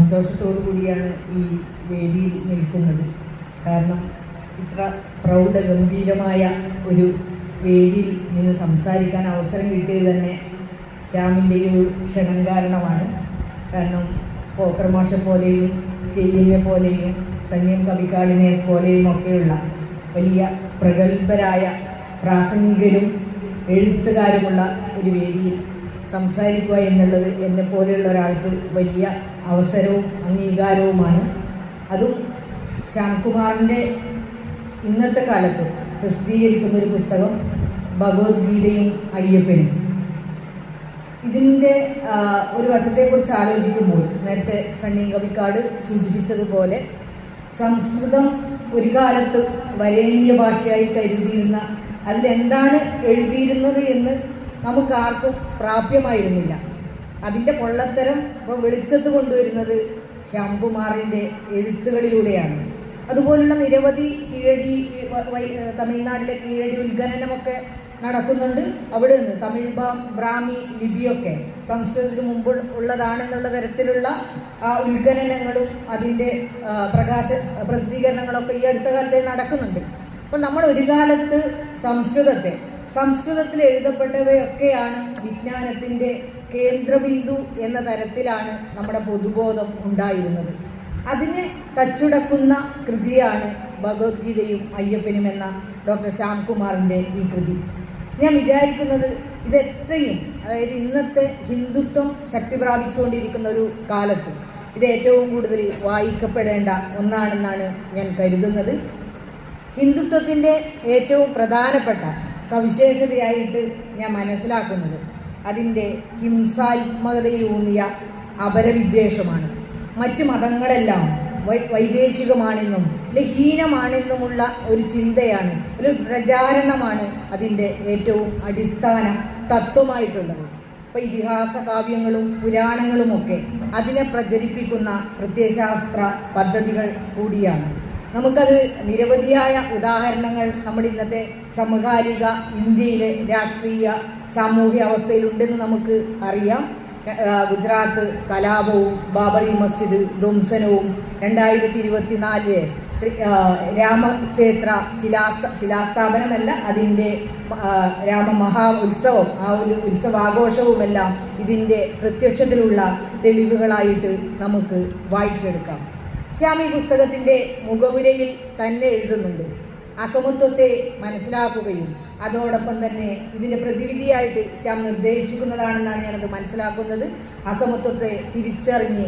സന്തോഷത്തോടു കൂടിയാണ് ഈ വേദിയിൽ നിൽക്കുന്നത്. കാരണം ഇത്ര പ്രൗഢഗംഭീരമായ ഒരു വേദിയിൽ നിന്ന് സംസാരിക്കാൻ അവസരം കിട്ടിയത് തന്നെ ശ്യാമിൻ്റെ ഒരു ക്ഷണം കാരണമാണ്. കാരണം പോക്കർ മാഷെ പോലെയും കെയ്യനെ പോലെയും സന്യം കവിക്കാടിനെ പോലെയും ഒക്കെയുള്ള വലിയ പ്രഗത്ഭരായ പ്രാസംഗികരും എഴുത്തുകാരുമുള്ള ഒരു വേദിയിൽ സംസാരിക്കുക എന്നുള്ളത് എന്നെ പോലെയുള്ള ഒരാൾക്ക് വലിയ അവസരവും അംഗീകാരവുമാണ്. അതും ശ്യാംകുമാറിൻ്റെ ഇന്നത്തെ കാലത്ത് പ്രസിദ്ധീകരിക്കുന്നൊരു പുസ്തകം ഭഗവത്ഗീതയും അയ്യപ്പനും. ഇതിൻ്റെ ഒരു വശത്തെക്കുറിച്ച് ആലോചിക്കുമ്പോൾ നേരത്തെ സണ്ണി കവിക്കാട് സൂചിപ്പിച്ചതുപോലെ സംസ്കൃതം ഒരു കാലത്ത് വരേണ്യ ഭാഷയായി കരുതിയിരുന്ന അതിലെന്താണ് എഴുതിയിരുന്നത് എന്ന് നമുക്കാർക്കും പ്രാപ്യമായിരുന്നില്ല. അതിൻ്റെ പൊള്ളത്തരം ഇപ്പോൾ വെളിച്ചത്ത് കൊണ്ടുവരുന്നത് ശ്യാംകുമാറിൻ്റെ എഴുത്തുകളിലൂടെയാണ്. അതുപോലുള്ള നിരവധി കീഴടി, തമിഴ്നാട്ടിലെ കീഴടി ഉത്ഖനനമൊക്കെ നടക്കുന്നുണ്ട്. അവിടെ നിന്ന് തമിഴ് ബ്രാഹ്മി ലിപിയൊക്കെ സംസ്കൃതത്തിന് മുമ്പ് ഉള്ളതാണെന്നുള്ള തരത്തിലുള്ള ഉത്ഖനനങ്ങളും അതിൻ്റെ പ്രസിദ്ധീകരണങ്ങളൊക്കെ ഈ അടുത്ത കാലത്ത് നടക്കുന്നുണ്ട്. അപ്പോൾ നമ്മൾ ഒരു കാലത്ത് സംസ്കൃതത്തിൽ എഴുതപ്പെട്ടവയൊക്കെയാണ് വിജ്ഞാനത്തിൻ്റെ കേന്ദ്രബിന്ദു എന്ന തരത്തിലാണ് നമ്മുടെ പൊതുബോധം ഉണ്ടായിരുന്നത്. അതിനെ തച്ചുടക്കുന്ന കൃതിയാണ് ഭഗവത്ഗീതയും അയ്യപ്പനും എന്ന ഡോക്ടർ ശ്യാംകുമാറിൻ്റെ ഈ കൃതി. ഞാൻ വിചാരിക്കുന്നത് ഇതെത്രയും, അതായത് ഇന്നത്തെ ഹിന്ദുത്വം ശക്തി പ്രാപിച്ചുകൊണ്ടിരിക്കുന്ന ഒരു കാലത്ത് ഇത് ഏറ്റവും കൂടുതൽ വായിക്കപ്പെടേണ്ട ഒന്നാണെന്നാണ് ഞാൻ കരുതുന്നത്. ഹിന്ദുത്വത്തിൻ്റെ ഏറ്റവും പ്രധാനപ്പെട്ട സവിശേഷതയായിട്ട് ഞാൻ മനസ്സിലാക്കുന്നത് അതിൻ്റെ ഹിംസാത്മകതയിലൂന്നിയ അപരവിദ്വേഷമാണ്. മറ്റു മതങ്ങളെല്ലാം വൈദേശികമാണെന്നും ഹീനമാണെന്നുമുള്ള ഒരു ചിന്തയാണ്, ഒരു പ്രചാരണമാണ് അതിൻ്റെ ഏറ്റവും അടിസ്ഥാന തത്വമായിട്ടുള്ളത്. ഇപ്പോൾ ഇതിഹാസ കാവ്യങ്ങളും പുരാണങ്ങളുമൊക്കെ അതിനെ പ്രചരിപ്പിക്കുന്ന പ്രത്യയശാസ്ത്ര പദ്ധതികൾ കൂടിയാണ്. നമുക്കത് നിരവധിയായ ഉദാഹരണങ്ങൾ നമ്മുടെ ഇന്നത്തെ സമകാലിക ഇന്ത്യയിലെ രാഷ്ട്രീയ സാമൂഹ്യ അവസ്ഥയിലുണ്ടെന്ന് നമുക്ക് അറിയാം. ഗുജറാത്ത് കലാപവും ബാബറി മസ്ജിദ് ധ്വംസനവും 2024 രാമക്ഷേത്ര ശിലാസ്ഥാപനമല്ല, അതിൻ്റെ രാമമഹാ ഉത്സവം, ആ ഒരു ഉത്സവാഘോഷവുമെല്ലാം ഇതിൻ്റെ പ്രത്യക്ഷത്തിലുള്ള തെളിവുകളായിട്ട് നമുക്ക് വായിച്ചെടുക്കാം. ശ്യാം ഈ പുസ്തകത്തിൻ്റെ മുഖവുരയിൽ തന്നെ എഴുതുന്നുണ്ട്, അസമത്വത്തെ മനസ്സിലാക്കുകയും അതോടൊപ്പം തന്നെ ഇതിൻ്റെ പ്രതിവിധിയായിട്ട് ശ്യാം നിർദ്ദേശിക്കുന്നതാണെന്നാണ് ഞാനത് മനസ്സിലാക്കുന്നത്. അസമത്വത്തെ തിരിച്ചറിഞ്ഞ്